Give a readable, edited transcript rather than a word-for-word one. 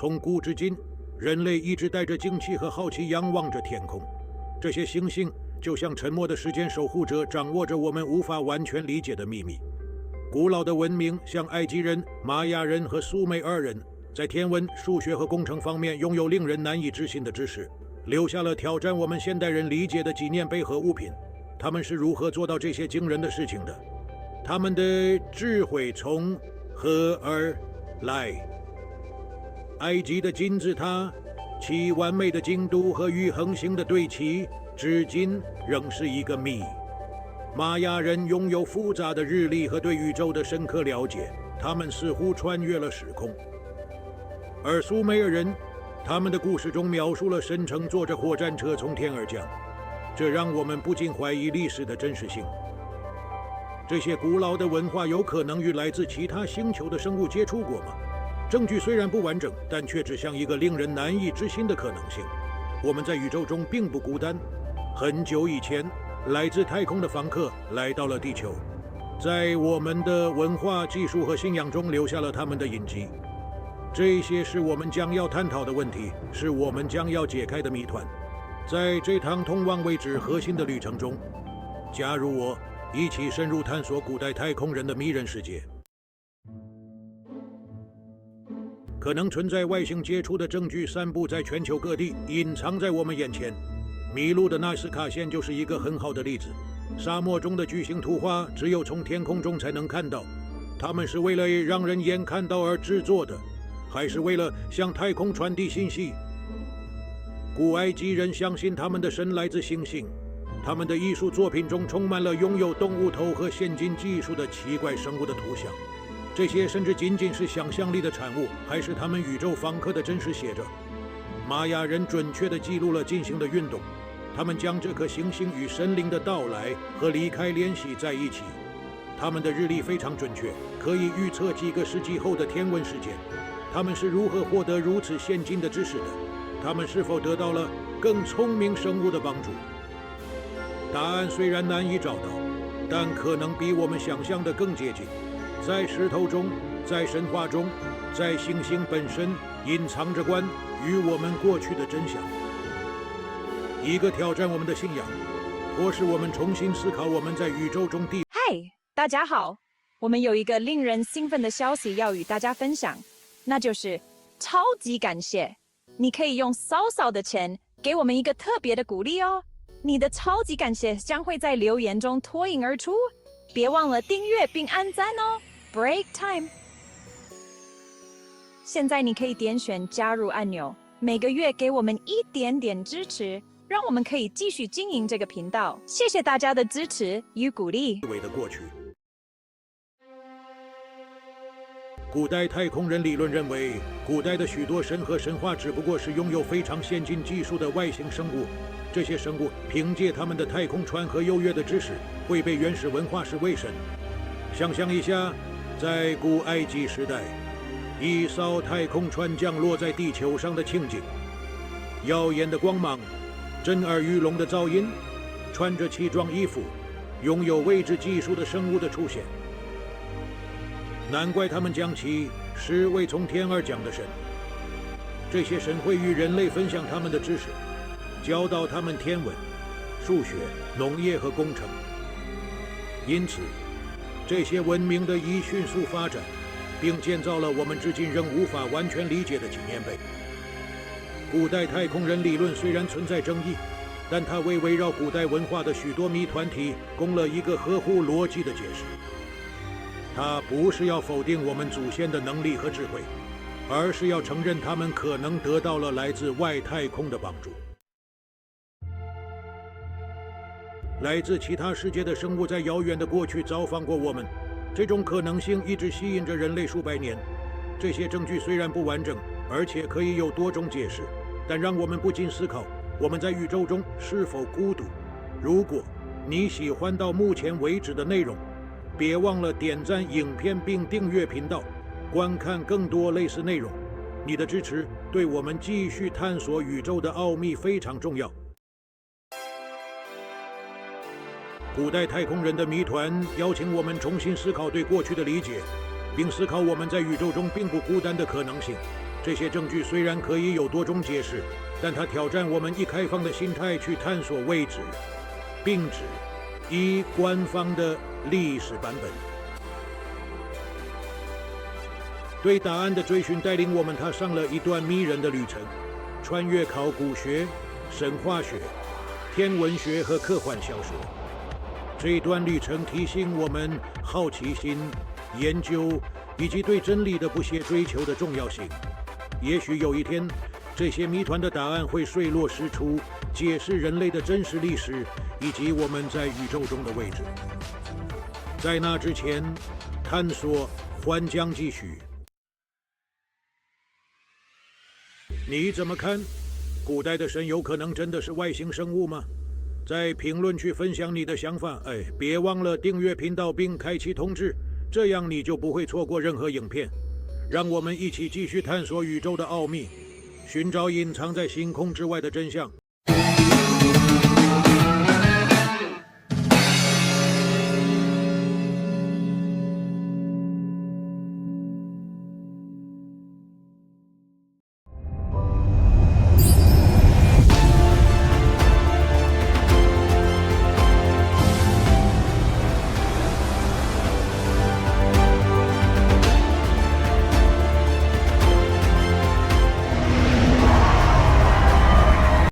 从古至今，人类一直带着惊奇和好奇仰望着天空。这些星星就像沉默的时间守护者，掌握着我们无法完全理解的秘密。古老的文明，像埃及人、玛雅人和苏美尔人，在天文、数学和工程方面拥有令人难以置信的知识，留下了挑战我们现代人理解的纪念碑和物品。他们是如何做到这些惊人的事情的？他们的智慧从何而来？埃及的金字塔，其完美的精度和与恒星的对齐，至今仍是一个谜。玛雅人拥有复杂的日历和对宇宙的深刻了解，他们似乎穿越了时空。而苏美尔人，他们的故事中描述了神乘坐着火战车从天而降，这让我们不禁怀疑历史的真实性。这些古老的文化有可能与来自其他星球的生物接触过吗？证据虽然不完整，但却指向一个令人难以置信的可能性。我们在宇宙中并不孤单。很久以前，来自太空的访客来到了地球，在我们的文化、技术和信仰中留下了他们的印记。这些是我们将要探讨的问题，是我们将要解开的谜团。在这趟通往未知核心的旅程中，加入我，一起深入探索古代太空人的迷人世界。可能存在外星接触的证据散布在全球各地，隐藏在我们眼前。迷路的纳斯卡线就是一个很好的例子。沙漠中的巨型图画只有从天空中才能看到，它们是为了让人眼看到而制作的，还是为了向太空传递信息？古埃及人相信他们的神来自星星，他们的艺术作品中充满了拥有动物头和先进技术的奇怪生物的图像。这些甚至仅仅是想象力的产物，还是他们宇宙访客的真实写照？玛雅人准确地记录了进行的运动，他们将这颗行星与神灵的到来和离开联系在一起。他们的日历非常准确，可以预测几个世纪后的天文事件。他们是如何获得如此先进的知识的？他们是否得到了更聪明生物的帮助？答案虽然难以找到，但可能比我们想象的更接近。在石头中，在神话中，在星星本身，隐藏着关于我们过去的真相。一个挑战我们的信仰，或是我们重新思考我们在宇宙中地。嗨，大家好，我们有一个令人兴奋的消息要与大家分享，那就是超级感谢！你可以用少少的钱给我们一个特别的鼓励哦。你的超级感谢将会在留言中脱颖而出，别忘了订阅并按赞哦。Break time。现在你可以点选加入按钮，每个月给我们一点点支持，让我们可以继续经营这个频道。谢谢大家的支持与鼓励。的过去。古代太空人理论认为，古代的许多神和神话只不过是拥有非常先进技术的外星生物。这些生物凭借他们的太空船和优越的知识，会被原始文化视为神。想象一下，在古埃及时代，一艘太空船降落在地球上的情景，耀眼的光芒，震耳欲聋的噪音，穿着奇装异服，拥有未知技术的生物的出现。难怪他们将其视为从天而降的神。这些神会与人类分享他们的知识，教导他们天文、数学、农业和工程。因此，这些文明的以迅速发展，并建造了我们至今仍无法完全理解的纪念碑。古代太空人理论虽然存在争议，但它为围绕古代文化的许多谜团提供了一个合乎逻辑的解释。它不是要否定我们祖先的能力和智慧，而是要承认他们可能得到了来自外太空的帮助。来自其他世界的生物在遥远的过去造访过我们，这种可能性一直吸引着人类数百年。这些证据虽然不完整，而且可以有多种解释，但让我们不禁思考，我们在宇宙中是否孤独？如果你喜欢到目前为止的内容，别忘了点赞影片并订阅频道，观看更多类似内容。你的支持对我们继续探索宇宙的奥秘非常重要。古代太空人的谜团邀请我们重新思考对过去的理解，并思考我们在宇宙中并不孤单的可能性。这些证据虽然可以有多种解释，但它挑战我们以开放的心态去探索未知，并指以官方的历史版本。对答案的追寻带领我们踏上了一段迷人的旅程，穿越考古学、神话学、天文学和科幻小说。这一段旅程提醒我们好奇心、研究以及对真理的不懈追求的重要性。也许有一天，这些谜团的答案会水落石出，解释人类的真实历史以及我们在宇宙中的位置。在那之前，探索还将继续。你怎么看？古代的神有可能真的是外星生物吗？在评论区分享你的想法。别忘了订阅频道并开启通知，这样你就不会错过任何影片。让我们一起继续探索宇宙的奥秘，寻找隐藏在星空之外的真相。